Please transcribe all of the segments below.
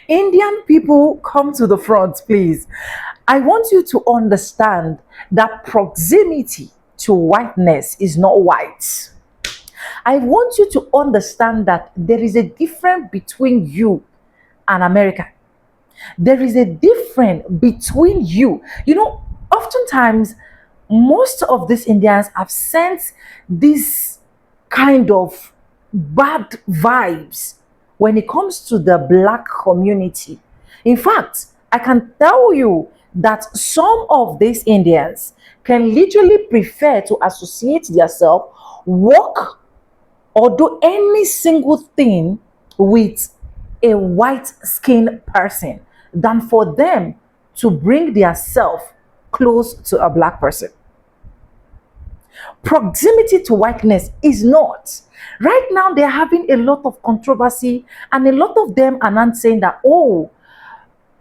Indian people, come to the front, please. I want you to understand that proximity to whiteness is not white. I want you to understand that there is a difference between you and America. There is a difference between you. Oftentimes, most of these Indians have sent this kind of bad vibes when it comes to the black community. In fact, I can tell you that some of these Indians can literally prefer to associate themselves, work, or do any single thing with a white skinned person than for them to bring their self close to a black person. Proximity to whiteness is not. Right now, they're having a lot of controversy, and a lot of them are not saying that, oh,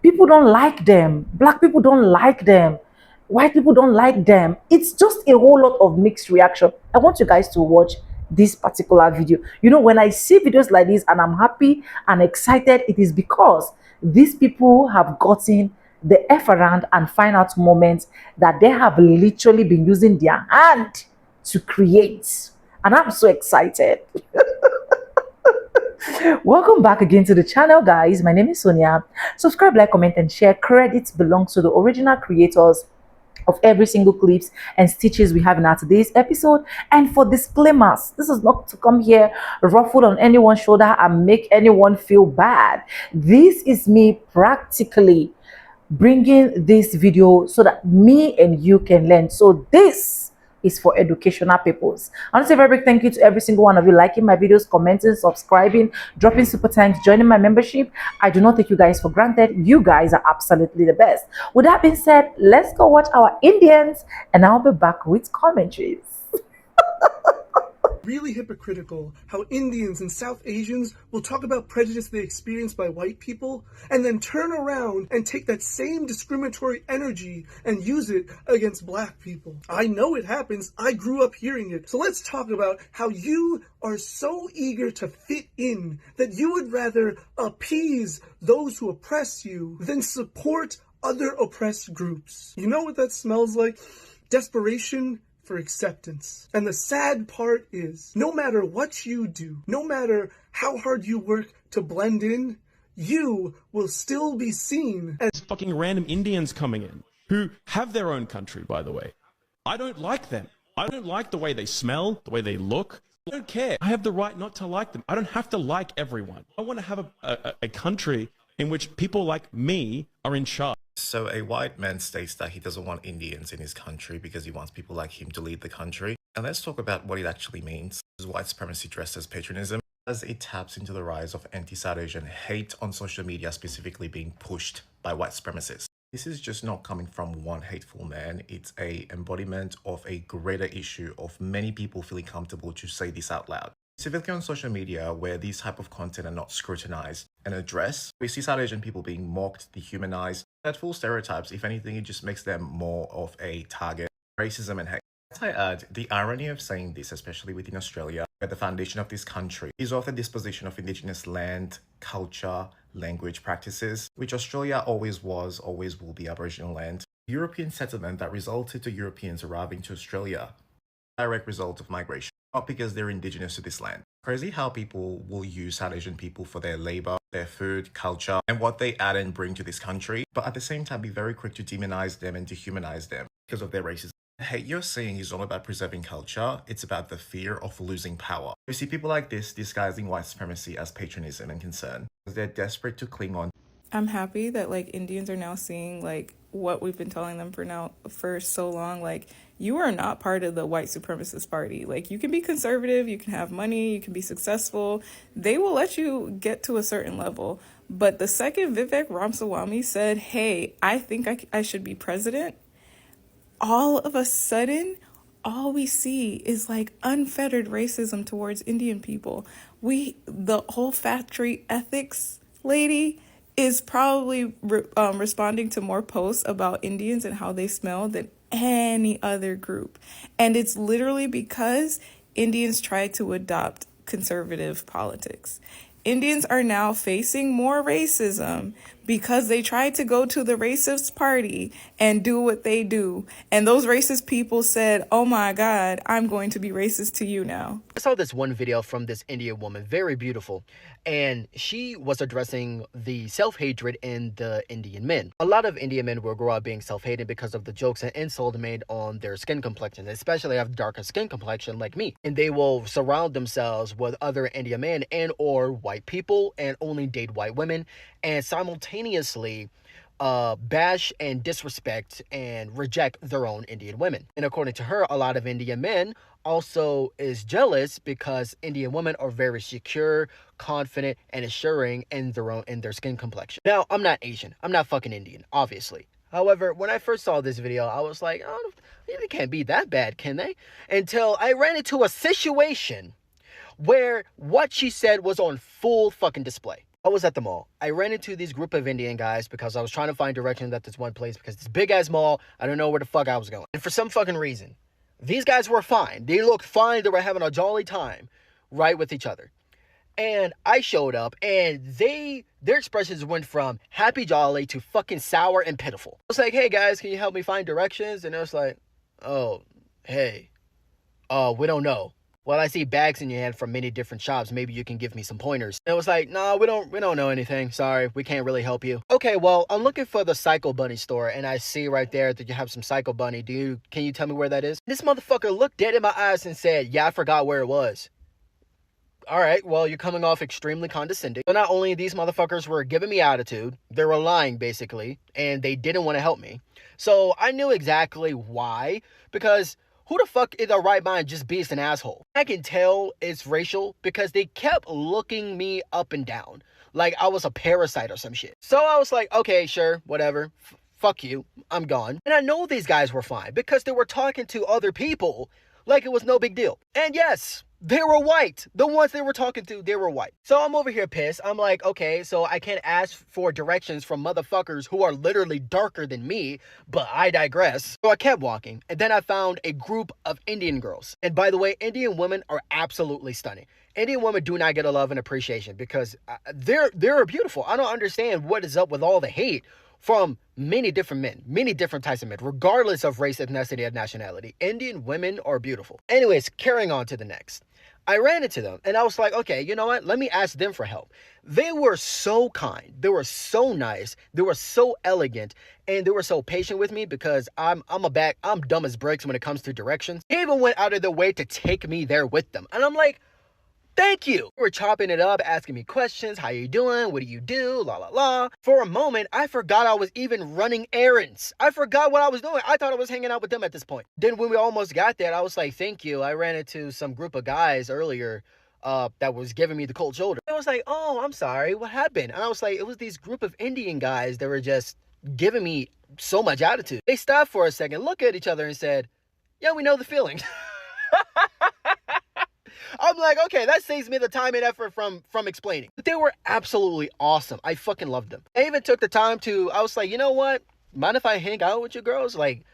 people don't like them, black people don't like them, white people don't like them. It's just a whole lot of mixed reaction. I want you guys to watch this particular video. When I see videos like this and I'm happy and excited, it is because these people have gotten the F around and find out moments that they have literally been using their hand to create. And I'm so excited. Welcome back again to the channel, guys. My name is Sonia. Subscribe, like, comment, and share. Credits belongs to the original creators of every single clips and stitches we have in our today's episode. And for disclaimers, this is not to come here ruffle on anyone's shoulder and make anyone feel bad. This is me practically bringing this video so that me and you can learn. So this is for educational purposes. I want to say a very big thank you to every single one of you liking my videos, commenting, subscribing, dropping super thanks, joining my membership. I do not take you guys for granted. You guys are absolutely the best. With that being said, let's go watch our Indians, and I'll be back with commentaries. Really hypocritical how Indians and South Asians will talk about prejudice they experience by white people and then turn around and take that same discriminatory energy and use it against black people. I know it happens. I grew up hearing it. So let's talk about how you are so eager to fit in that you would rather appease those who oppress you than support other oppressed groups. You know what that smells like? Desperation for acceptance. And the sad part is, no matter what you do, no matter how hard you work to blend in, you will still be seen as fucking random Indians coming in who have their own country, by the way. I don't like them. I don't like the way they smell, the way they look. I don't care. I have the right not to like them. I don't have to like everyone. I want to have a country in which people like me are in charge. So a white man states that he doesn't want Indians in his country because he wants people like him to lead the country. And let's talk about what it actually means. Is white supremacy dressed as patriotism, as it taps into the rise of anti-South Asian hate on social media, specifically being pushed by white supremacists. This is just not coming from one hateful man. It's a embodiment of a greater issue of many people feeling comfortable to say this out loud. Specifically on social media, where these type of content are not scrutinized and addressed, we see South Asian people being mocked, dehumanized, and full stereotypes. If anything, it just makes them more of a target. Racism and hate. As I add, the irony of saying this, especially within Australia, where the foundation of this country is of the disposition of Indigenous land, culture, language, practices, which Australia always was, always will be Aboriginal land. European settlement that resulted to Europeans arriving to Australia, direct result of migration. Not because they're indigenous to this land. Crazy how people will use South Asian people for their labor, their food, culture, and what they add and bring to this country, but at the same time be very quick to demonize them and dehumanize them because of their racism. The hate you're seeing is not about preserving culture, it's about the fear of losing power. We see people like this disguising white supremacy as patriotism and concern, because they're desperate to cling on. I'm happy that Indians are now seeing what we've been telling them for so long. You are not part of the white supremacist party. You can be conservative, you can have money, you can be successful. They will let you get to a certain level. But the second Vivek Ramaswamy said, hey, I think I should be president, all of a sudden, all we see is unfettered racism towards Indian people. The whole factory ethics lady is probably responding to more posts about Indians and how they smell than any other group. And it's literally because Indians tried to adopt conservative politics. Indians are now facing more racism because they tried to go to the racist party and do what they do. And those racist people said, oh my God, I'm going to be racist to you now. I saw this one video from this Indian woman, very beautiful, and she was addressing the self-hatred in the Indian men. A lot of Indian men will grow up being self-hating because of the jokes and insults made on their skin complexion, especially have darker skin complexion like me. And they will surround themselves with other Indian men and or white people and only date white women and simultaneously bash and disrespect and reject their own Indian women. And according to her, a lot of Indian men also is jealous because Indian women are very secure, confident, and assuring in their skin complexion. Now, I'm not Asian. I'm not fucking Indian, obviously. However, when I first saw this video, I was like, oh, they can't be that bad, can they? Until I ran into a situation where what she said was on full fucking display. I was at the mall. I ran into these group of Indian guys because I was trying to find directions at this one place because this big ass mall, I don't know where the fuck I was going. And for some fucking reason, these guys were fine. They looked fine. They were having a jolly time, right, with each other. And I showed up and their expressions went from happy jolly to fucking sour and pitiful. I was like, hey guys, can you help me find directions? And it was like, oh, hey, we don't know. Well, I see bags in your hand from many different shops. Maybe you can give me some pointers. And it was like, no, we don't know anything. Sorry, we can't really help you. Okay, well, I'm looking for the Psycho Bunny store, and I see right there that you have some Psycho Bunny. Can you tell me where that is? This motherfucker looked dead in my eyes and said, yeah, I forgot where it was. All right, well, you're coming off extremely condescending. So not only these motherfuckers were giving me attitude, they were lying, basically, and they didn't want to help me. So I knew exactly why, because who the fuck in their right mind just beats an asshole? I can tell it's racial because they kept looking me up and down like I was a parasite or some shit. So I was like, okay, sure, whatever. Fuck you. I'm gone. And I know these guys were fine because they were talking to other people like it was no big deal. And yes, they were white. The ones they were talking to, they were white. So I'm over here pissed. I'm like, okay, so I can't ask for directions from motherfuckers who are literally darker than me, but I digress. So I kept walking, and then I found a group of Indian girls. And by the way, Indian women are absolutely stunning. Indian women do not get a love and appreciation because they're beautiful. I don't understand what is up with all the hate from many different men, many different types of men, regardless of race, ethnicity, and nationality. Indian women are beautiful. Anyways, carrying on to the next. I ran into them and I was like, okay, you know what? Let me ask them for help. They were so kind. They were so nice. They were so elegant and they were so patient with me because I'm dumb as bricks when it comes to directions. They even went out of their way to take me there with them. And I'm like, thank you. They were chopping it up, asking me questions. How you doing? What do you do? La la la. For a moment, I forgot I was even running errands. I forgot what I was doing. I thought I was hanging out with them at this point. Then when we almost got there, I was like, thank you. I ran into some group of guys earlier that was giving me the cold shoulder. I was like, oh, I'm sorry. What happened? And I was like, it was these group of Indian guys that were just giving me so much attitude. They stopped for a second, looked at each other and said, yeah, we know the feeling. I'm like, okay, that saves me the time and effort from explaining. But they were absolutely awesome. I fucking loved them. I even took the time I was like, you know what? Mind if I hang out with you girls? Like,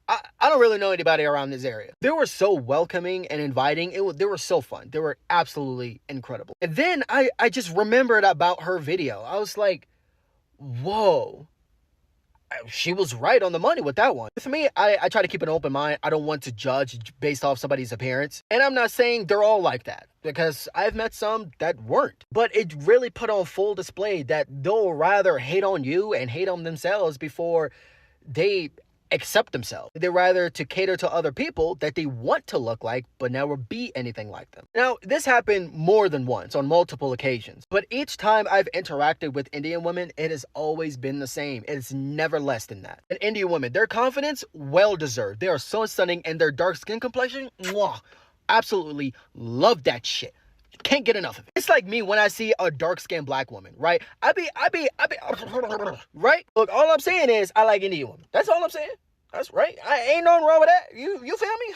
I don't really know anybody around this area. They were so welcoming and inviting. They were so fun. They were absolutely incredible. And then I just remembered about her video. I was like, whoa. She was right on the money with that one. For me, I try to keep an open mind. I don't want to judge based off somebody's appearance. And I'm not saying they're all like that because I've met some that weren't. But it really put on full display that they'll rather hate on you and hate on themselves before they accept themselves. They rather to cater to other people that they want to look like but never be anything like them. Now, this happened more than once on multiple occasions, but each time I've interacted with Indian women, it has always been the same. It's never less than that. And Indian women, their confidence, well deserved. They are so stunning and their dark skin complexion, mwah, absolutely love that shit. Can't get enough of it. It's like me when I see a dark-skinned black woman, right? I be, right? Look, all I'm saying is I like Indian women. That's all I'm saying. That's right. I ain't nothing wrong with that. You feel me?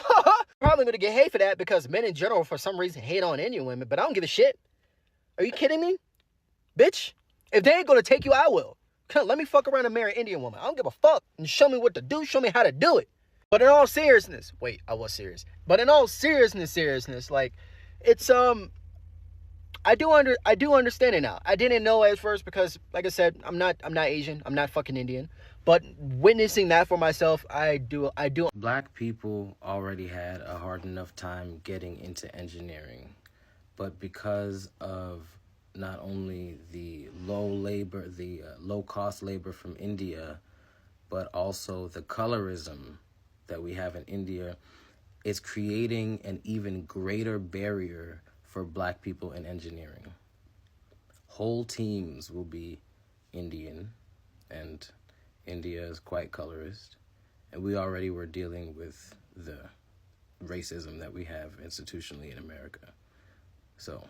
Probably gonna get hate for that because men in general, for some reason, hate on Indian women, but I don't give a shit. Are you kidding me? Bitch, if they ain't gonna take you, I will. Let me fuck around and marry an Indian woman. I don't give a fuck. And show me what to do. Show me how to do it. But in all seriousness, wait, I was serious. But in all seriousness, like, it's I do understand it now. I didn't know at first because, like I said, I'm not Asian. I'm not fucking Indian. But witnessing that for myself, I do. Black people already had a hard enough time getting into engineering, but because of not only the low cost labor from India, but also the colorism that we have in India, it's creating an even greater barrier for Black people in engineering. Whole teams will be Indian, and India is quite colorist, and we already were dealing with the racism that we have institutionally in America. So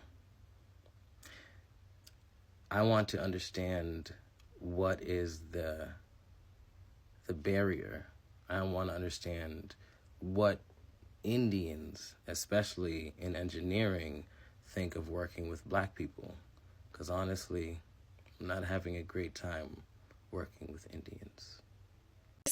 I want to understand what is the barrier. I want to understand what Indians, especially in engineering, think of working with Black people. Because honestly, I'm not having a great time working with Indians.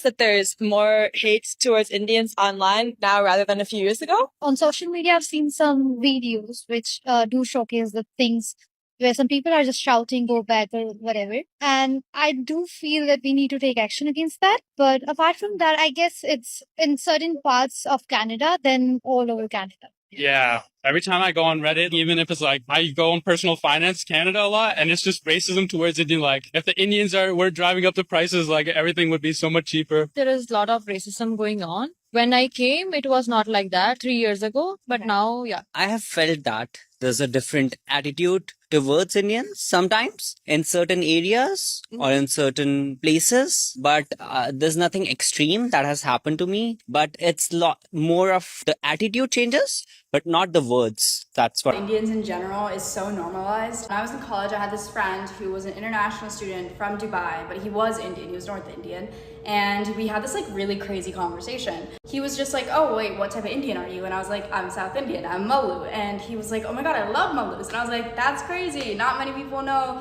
That there's more hate towards Indians online now rather than a few years ago. On social media, I've seen some videos which do showcase the things where some people are just shouting, go back or whatever. And I do feel that we need to take action against that. But apart from that, I guess it's in certain parts of Canada than all over Canada. Yeah. Every time I go on Reddit, even if it's like I go on Personal Finance Canada a lot, and it's just racism towards Indian. Like if the Indians were driving up the prices, like everything would be so much cheaper. There is a lot of racism going on. When I came, it was not like that 3 years ago, but now, yeah. I have felt that there's a different attitude towards Indians sometimes in certain areas or in certain places, but there's nothing extreme that has happened to me. But it's lot more of the attitude changes, but not the words. That's what Indians in general is so normalized. When I was in college, I had this friend who was an international student from Dubai, but he was Indian, he was North Indian. And we had this like really crazy conversation. He was just like, oh wait, what type of Indian are you? And I was like, I'm South Indian, I'm Malu. And he was like, oh my God, I love Malus. And I was like, that's crazy. Not many people know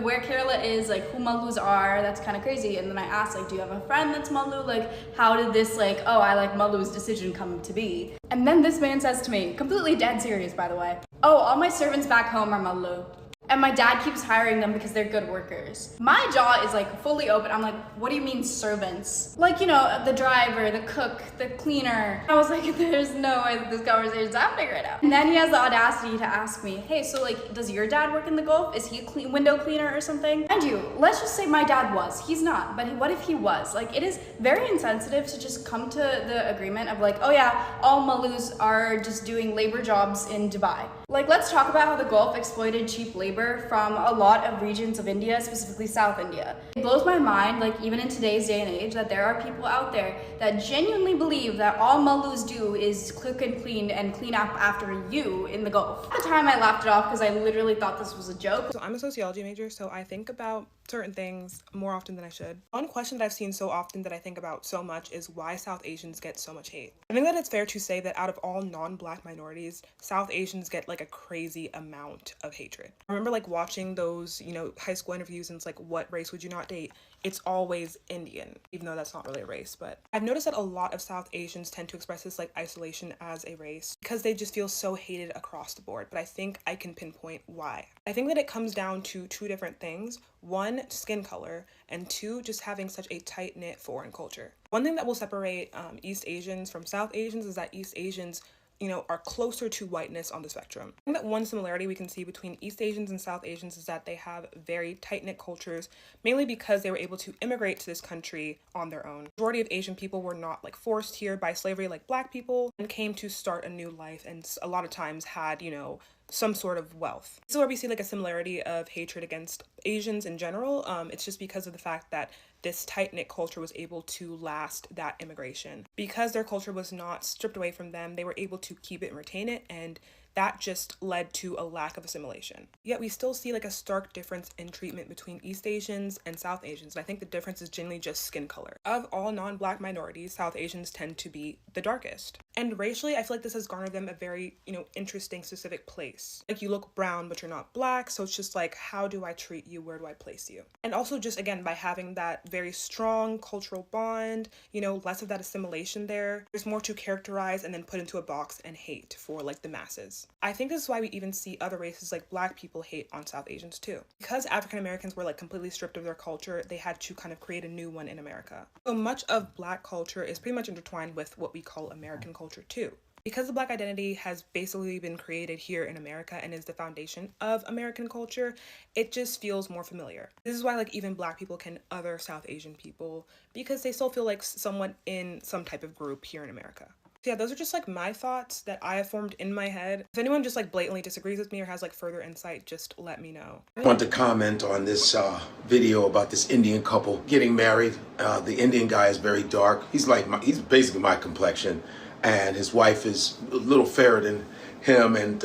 where Kerala is, like who Malus are. That's kind of crazy. And then I asked, like, do you have a friend that's Malu? Like, how did this like, oh, I like Malus decision come to be? And then this man says to me, completely dead serious by the way, oh, all my servants back home are Malu. And my dad keeps hiring them because they're good workers. My jaw is like fully open. I'm like, what do you mean servants? Like, you know, the driver, the cook, the cleaner. I was like, there's no way that this conversation's happening right now. And then he has the audacity to ask me, hey, so like, does your dad work in the Gulf? Is he a window cleaner or something? And let's just say my dad was. He's not, but what if he was? Like, it is very insensitive to just come to the agreement of like, oh yeah, all Malus are just doing labor jobs in Dubai. Like, let's talk about how the Gulf exploited cheap labor from a lot of regions of India, specifically South India. It blows my mind, like even in today's day and age, that there are people out there that genuinely believe that all Malus do is cook and clean up after you in the Gulf. At the time I laughed it off because I literally thought this was a joke. So I'm a sociology major, so I think about certain things more often than I should. One question that I've seen so often that I think about so much is why South Asians get so much hate. I think that it's fair to say that out of all non-Black minorities, South Asians get like a crazy amount of hatred. I remember like watching those, you know, high school interviews and it's like, what race would you not date? It's always Indian, even though that's not really a race. But I've noticed that a lot of South Asians tend to express this like isolation as a race because they just feel so hated across the board. But I think I can pinpoint why. I think that it comes down to two different things. One, skin color, and two, just having such a tight-knit foreign culture. One thing that will separate East Asians from South Asians is that East Asians, you know, are closer to whiteness on the spectrum. I think that one similarity we can see between East Asians and South Asians is that they have very tight-knit cultures, mainly because they were able to immigrate to this country on their own. The majority of Asian people were not like forced here by slavery like Black people and came to start a new life and a lot of times had, you know, some sort of wealth. This is where we see like a similarity of hatred against Asians in general. It's just because of the fact that this tight-knit culture was able to last that immigration. Because their culture was not stripped away from them, they were able to keep it and retain it, and that just led to a lack of assimilation. Yet we still see like a stark difference in treatment between East Asians and South Asians, and I think the difference is generally just skin color. Of all non-Black minorities, South Asians tend to be the darkest. And racially, I feel like this has garnered them a very, interesting specific place. Like, you look brown, but you're not Black, so it's just like, how do I treat you? Where do I place you? And also just, again, by having that very strong cultural bond, less of that assimilation there, there's more to characterize and then put into a box and hate for, like, the masses. I think this is why we even see other races like Black people hate on South Asians too. Because African Americans were, like, completely stripped of their culture, they had to kind of create a new one in America. So much of Black culture is pretty much intertwined with what we call American culture too. Because the Black identity has basically been created here in America and is the foundation of American culture, it just feels more familiar. This is why, like, even Black people can other South Asian people, because they still feel like somewhat in some type of group here in America. So yeah, those are just like my thoughts that I have formed in my head. If anyone just like blatantly disagrees with me or has like further insight, just let me know. I want to comment on this video about this Indian couple getting married. The Indian guy is very dark. He's basically my complexion, and his wife is a little fairer than him. And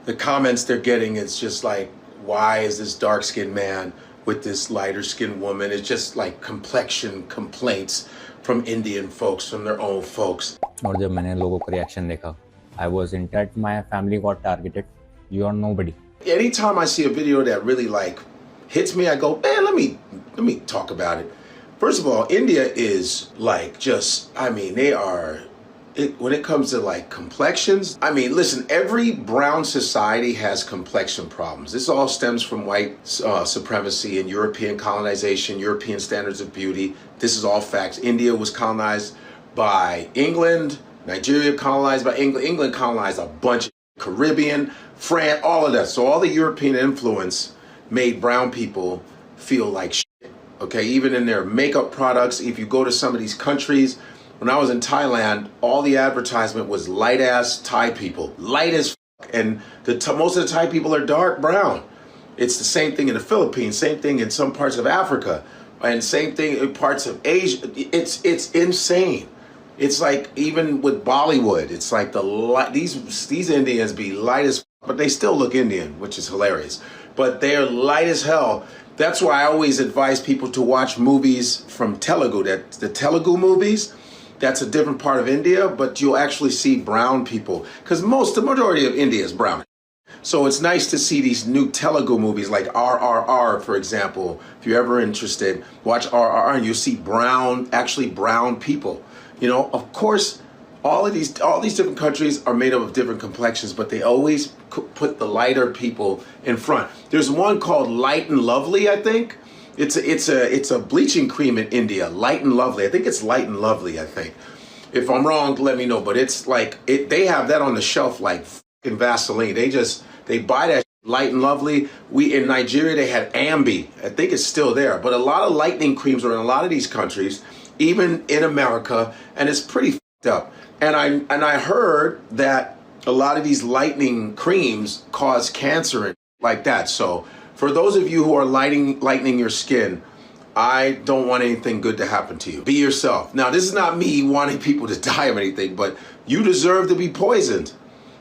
the comments they're getting is just like, why is this dark-skinned man with this lighter-skinned woman? It's just like complexion complaints from Indian folks, from their own folks. और जब मैंने लोगों का reaction देखा, I was in that my family got targeted. You are nobody. Anytime I see a video that really like hits me, I go, man, let me talk about it. First of all, India is like just, they are. When it comes to like complexions, listen, every brown society has complexion problems. This all stems from white supremacy and European colonization, European standards of beauty. This is all facts. India was colonized by England, Nigeria colonized by England. England colonized a bunch of Caribbean, France, all of that. So all the European influence made brown people feel like shit. Okay, even in their makeup products, if you go to some of these countries, when I was in Thailand, all the advertisement was light-ass Thai people. Light as fuck. And most of the Thai people are dark brown. It's the same thing in the Philippines, same thing in some parts of Africa, and same thing in parts of Asia. It's insane. It's like even with Bollywood, it's like these Indians be light as fuck, but they still look Indian, which is hilarious. But they're light as hell. That's why I always advise people to watch movies from Telugu, the Telugu movies. That's a different part of India, but you'll actually see brown people, because the majority of India is brown. So it's nice to see these new Telugu movies like RRR, for example. If you're ever interested, watch RRR and you'll see actually brown people. Of course, all these different countries are made up of different complexions, but they always put the lighter people in front. There's one called Light and Lovely, I think. It's a bleaching cream in India, Light and Lovely. I think it's Light and Lovely, I think. If I'm wrong, let me know. But it's like, they have that on the shelf like fucking Vaseline. They buy that Light and Lovely. In Nigeria, they had Ambi. I think it's still there. But a lot of lightening creams are in a lot of these countries, even in America, and it's pretty fucked up. And I heard that a lot of these lightening creams cause cancer and like that. So for those of you who are lightening your skin, I don't want anything good to happen to you. Be yourself. Now, this is not me wanting people to die of anything, but you deserve to be poisoned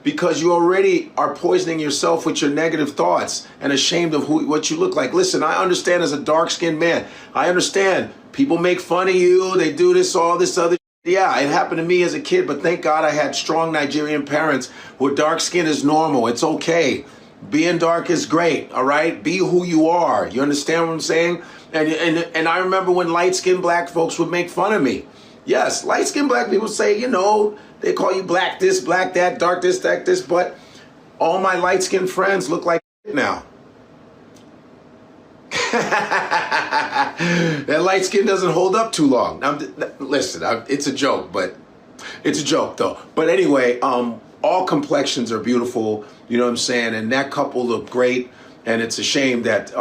because you already are poisoning yourself with your negative thoughts and ashamed of what you look like. Listen, I understand as a dark-skinned man. I understand people make fun of you. They do all this other. Yeah, it happened to me as a kid, but thank God I had strong Nigerian parents where dark skin is normal. It's okay. Being dark is great, all right? Be who you are. You understand what I'm saying? And I remember when light-skinned black folks would make fun of me. Yes, light-skinned black people say, they call you black this, black that, dark this, dark this, but all my light-skinned friends look like now. That light skin doesn't hold up too long. Listen, it's a joke, but it's a joke though. But anyway, all complexions are beautiful. You know what I'm saying? And that couple look great. And it's a shame that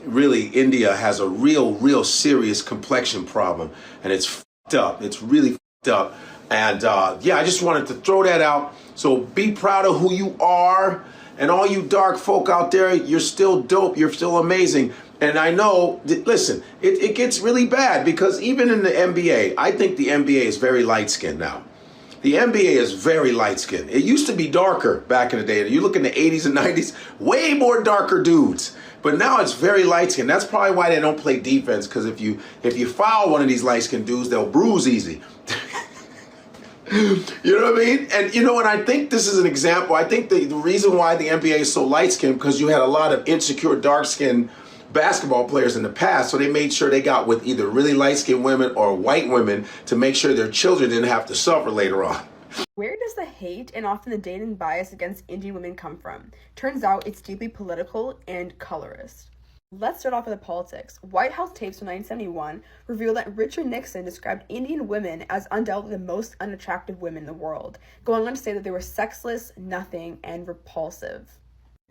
really India has a real serious complexion problem. And it's fucked up. It's really fucked up. And yeah, I just wanted to throw that out. So be proud of who you are. And all you dark folk out there, you're still dope. You're still amazing. And I know, listen, it gets really bad because even in the NBA, I think the NBA is very light-skinned now. The NBA is very light skinned. It used to be darker back in the day. You look in the 80s and 90s, way more darker dudes. But now it's very light skinned. That's probably why they don't play defense, because if you foul one of these light skinned dudes, they'll bruise easy. You know what I mean? And and I think this is an example. I think the reason why the NBA is so light skinned, because you had a lot of insecure dark skinned basketball players in the past, so they made sure they got with either really light-skinned women or white women to make sure their children didn't have to suffer later on. Where does the hate and often the dating bias against Indian women come from? Turns out it's deeply political and colorist. Let's start off with the politics. White House tapes from 1971 reveal that Richard Nixon described Indian women as undoubtedly the most unattractive women in the world, going on to say that they were sexless, nothing, and repulsive.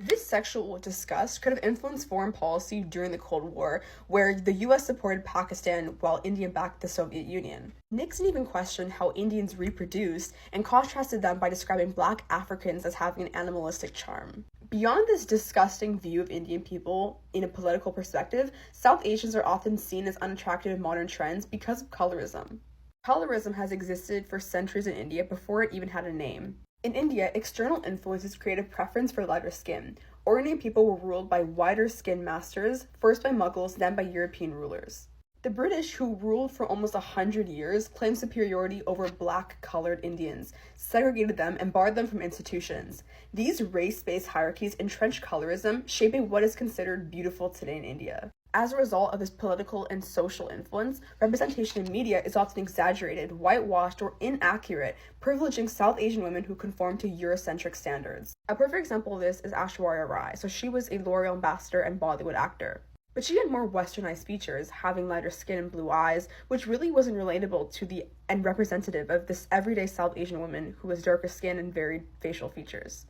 This sexual disgust could have influenced foreign policy during the Cold War, where the US supported Pakistan while India backed the Soviet Union. Nixon even questioned how Indians reproduced and contrasted them by describing Black Africans as having an animalistic charm. Beyond this disgusting view of Indian people in a political perspective, South Asians are often seen as unattractive in modern trends because of colorism. Colorism has existed for centuries in India before it even had a name. In India, external influences created a preference for lighter skin. Oriental people were ruled by whiter skinned masters, first by Mughals, then by European rulers. The British, who ruled for almost 100 years, claimed superiority over black-colored Indians, segregated them, and barred them from institutions. These race-based hierarchies entrenched colorism, shaping what is considered beautiful today in India. As a result of this political and social influence, representation in media is often exaggerated, whitewashed, or inaccurate, privileging South Asian women who conform to Eurocentric standards. A perfect example of this is Aishwarya Rai. So she was a L'Oreal ambassador and Bollywood actor. But she had more westernized features, having lighter skin and blue eyes, which really wasn't relatable to and representative of this everyday South Asian woman who was darker skin and varied facial features.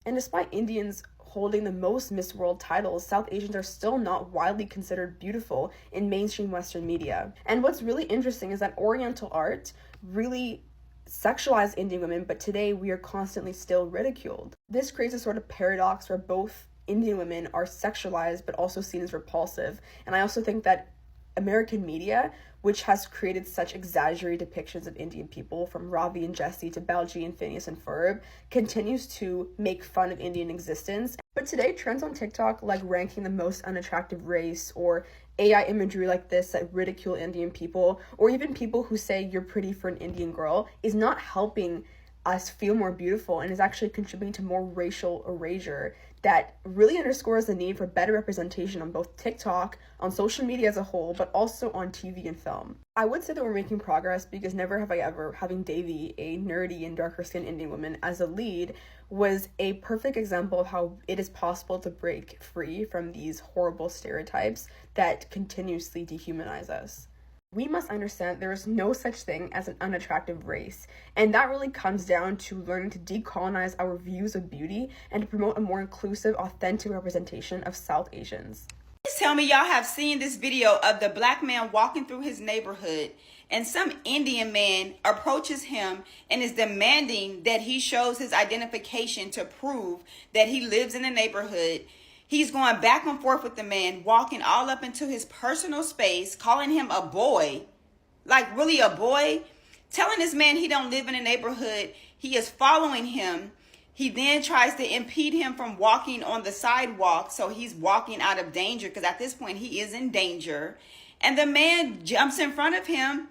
And despite Indians holding the most Miss World titles, South Asians are still not widely considered beautiful in mainstream Western media. And what's really interesting is that Oriental art really sexualized Indian women, but today we are constantly still ridiculed. This creates a sort of paradox where both Indian women are sexualized but also seen as repulsive. And I also think that American media, which has created such exaggerated depictions of Indian people, from Ravi and Jesse to Balji and Phineas and Ferb, continues to make fun of Indian existence. But today, trends on TikTok, like ranking the most unattractive race, or AI imagery like this that ridicule Indian people, or even people who say you're pretty for an Indian girl, is not helping us feel more beautiful and is actually contributing to more racial erasure that really underscores the need for better representation on both TikTok, on social media as a whole, but also on TV and film. I would say that we're making progress because never have I ever, having Devi, a nerdy and darker skinned Indian woman, as a lead, was a perfect example of how it is possible to break free from these horrible stereotypes that continuously dehumanize us. We must understand there is no such thing as an unattractive race, and that really comes down to learning to decolonize our views of beauty and to promote a more inclusive, authentic representation of South Asians. Please tell me y'all have seen this video of the Black man walking through his neighborhood, and some Indian man approaches him and is demanding that he shows his identification to prove that he lives in the neighborhood. He's going back and forth with the man, walking all up into his personal space, calling him a boy, like really a boy, telling this man he don't live in the neighborhood. He is following him. He then tries to impede him from walking on the sidewalk, so he's walking out of danger, because at this point he is in danger. And the man jumps in front of him,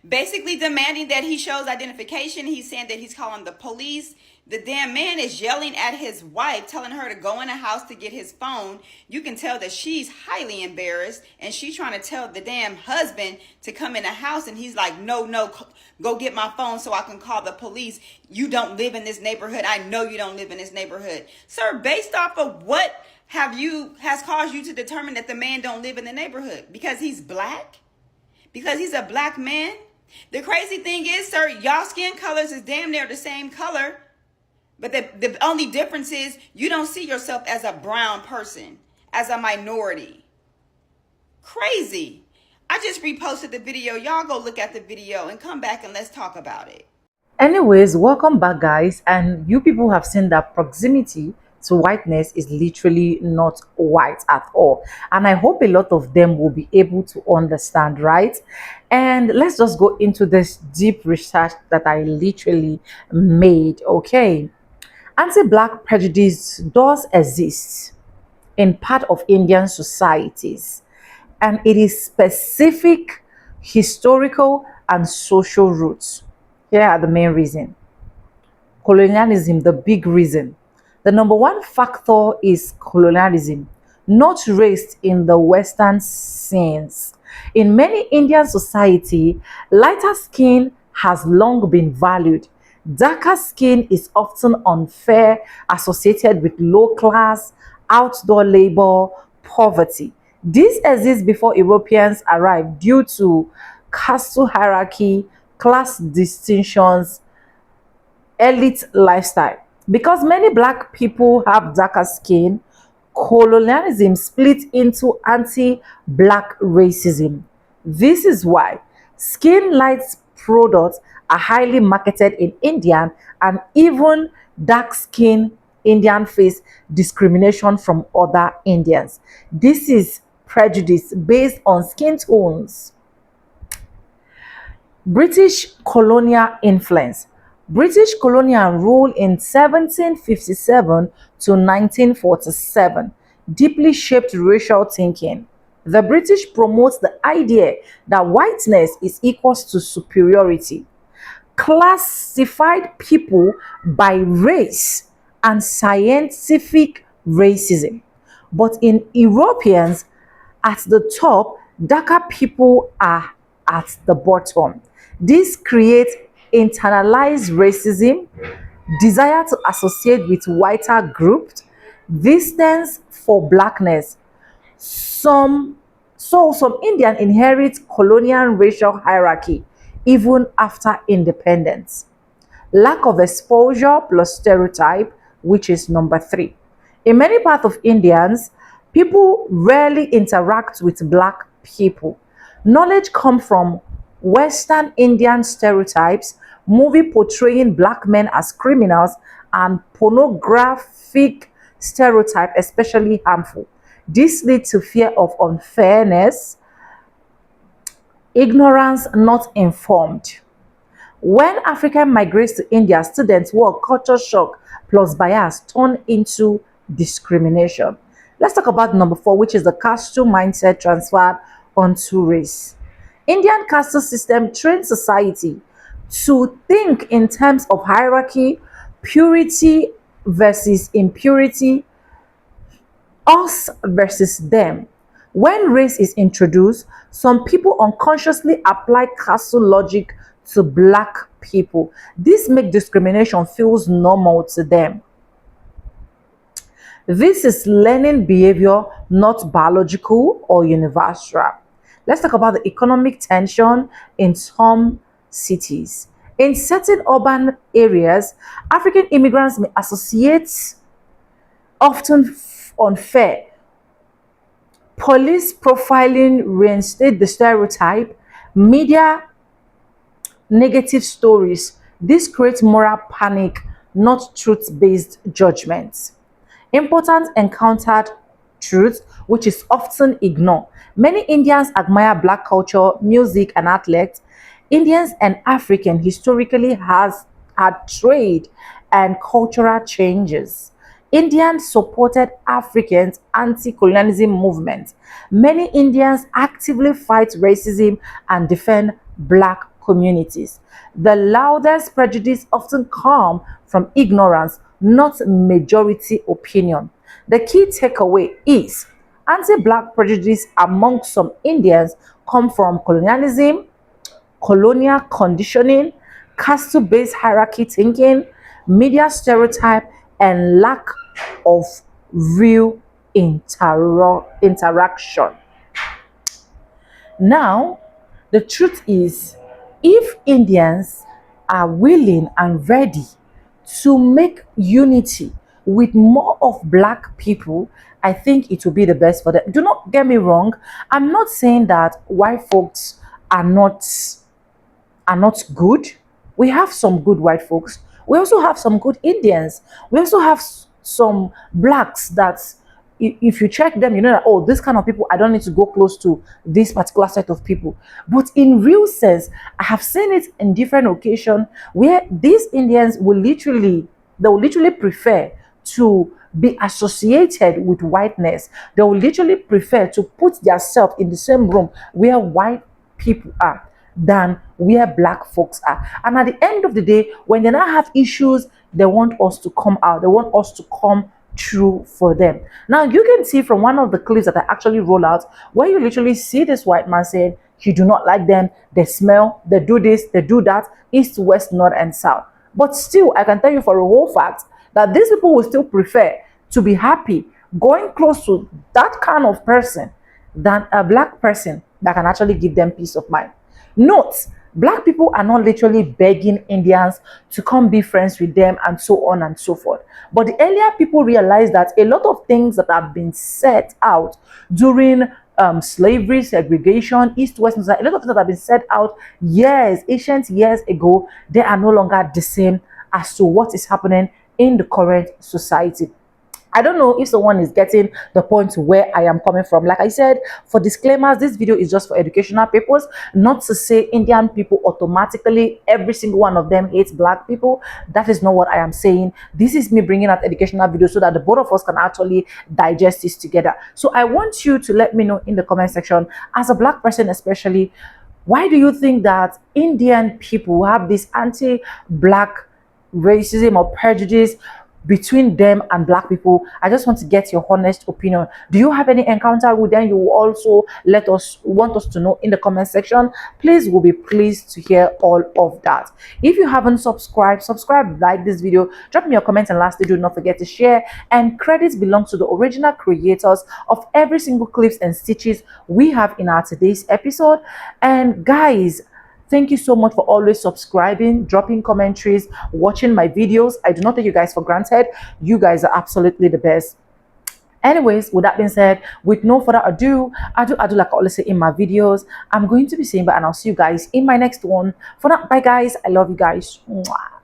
basically demanding that he shows identification. He's saying that he's calling the police. The damn man is yelling at his wife, telling her to go in the house to get his phone. You can tell that she's highly embarrassed, and she's trying to tell the damn husband to come in the house, and he's like, no, go get my phone so I can call the police. You don't live in this neighborhood. I know you don't live in this neighborhood. Sir, based off of what has caused you to determine that the man don't live in the neighborhood? Because he's black? Because he's a black man? The crazy thing is, sir, y'all skin colors is damn near the same color. But the only difference is you don't see yourself as a brown person, as a minority. Crazy. I just reposted the video. Y'all go look at the video and come back and let's talk about it. Anyways, welcome back, guys. And you people have seen that proximity to whiteness is literally not white at all. And I hope a lot of them will be able to understand, right? And let's just go into this deep research that I literally made. Okay. Anti Black prejudice does exist in part of Indian societies, and it is specific, historical, and social roots. Here are the main reasons. Colonialism, the big reason. The number one factor is colonialism, not race in the Western sense. In many Indian society, lighter skin has long been valued. Darker skin is often unfair, associated with low class, outdoor labor, poverty. This exists before Europeans arrived due to caste hierarchy, class distinctions, elite lifestyle. Because many black people have darker skin, colonialism split into anti-black racism. This is why skin light products are highly marketed in India, and even dark skin Indian face discrimination from other Indians. This is prejudice based on skin tones. British colonial influence. British colonial rule in 1757 to 1947 deeply shaped racial thinking. The British promotes the idea that whiteness is equals to superiority, classified people by race, and scientific racism. But in Europeans, at the top, darker people are at the bottom. This creates internalized racism, desire to associate with whiter groups, distance for blackness. Some Indian inherit colonial racial hierarchy even after independence. Lack of exposure plus stereotype, which is number three. In many parts of Indians, people rarely interact with black people. Knowledge comes from Western Indian stereotypes, movie portraying black men as criminals, and pornographic stereotype, especially harmful. This leads to fear of unfairness, ignorance, not informed. When African migrates to India, students work culture shock plus bias turn into discrimination. Let's talk about number four, which is the caste mindset transferred onto race. Indian caste system trains society to think in terms of hierarchy, purity versus impurity, us versus them. When race is introduced, some people unconsciously apply castle logic to black people. This makes discrimination feels normal to them. This is learning behavior, not biological or universal. Let's talk about the economic tension in some cities. In certain urban areas, African immigrants may associate often unfair. Police profiling reinstate the stereotype, media negative stories. This creates moral panic, not truth-based judgments. Important encountered truth, which is often ignored. Many Indians admire black culture, music, and athletes. Indians and African historically has had trade and cultural changes. Indians supported Africans' anti-colonialism movement. Many Indians actively fight racism and defend black communities. The loudest prejudice often come from ignorance, not majority opinion. The key takeaway is anti-black prejudice among some Indians come from colonialism, colonial conditioning, caste-based hierarchy thinking, media stereotype, and lack of real interaction. Now, the truth is, if Indians are willing and ready to make unity with more of black people, I think it will be the best for them. Do not get me wrong. I'm not saying that white folks are not good. We have some good white folks. We also have some good Indians. We also have some blacks that if you check them, you know that, oh, this kind of people, I don't need to go close to this particular set of people. But in real sense, I have seen it in different occasions where these Indians they will literally prefer to be associated with whiteness. They will literally prefer to put themselves in the same room where white people are than where black folks are. And at the end of the day, when they now have issues, they want us to come out. They want us to come true for them. Now, you can see from one of the clips that I actually roll out, where you literally see this white man saying, you do not like them, they smell, they do this, they do that, east, west, north, and south. But still, I can tell you for a whole fact that these people will still prefer to be happy going close to that kind of person than a black person that can actually give them peace of mind. Note, black people are not literally begging Indians to come be friends with them and so on and so forth. But the earlier people realized that a lot of things that have been set out during slavery, segregation, east-west, a lot of things that have been set out ancient years ago, they are no longer the same as to what is happening in the current society. I don't know if someone is getting the point where I am coming from. Like I said, for disclaimers, this video is just for educational purpose, not to say Indian people automatically, every single one of them hates black people. That is not what I am saying. This is me bringing out educational videos so that the both of us can actually digest this together. So I want you to let me know in the comment section, as a black person especially, why do you think that Indian people have this anti-black racism or prejudice between them and black people? I just want to get your honest opinion. Do you have any encounter with them? You will also want us to know in the comment section. Please, we'll be pleased to hear all of that. If you haven't subscribed, like this video, drop me your comments, and lastly, do not forget to share. And credits belong to the original creators of every single clips and stitches we have in our today's episode. And guys, thank you so much for always subscribing, dropping commentaries, watching my videos. I do not take you guys for granted. You guys are absolutely the best. Anyways, with that being said, with no further ado, I do like I always say in my videos, I'm going to be saying bye, and I'll see you guys in my next one. For now, bye guys. I love you guys. Mwah.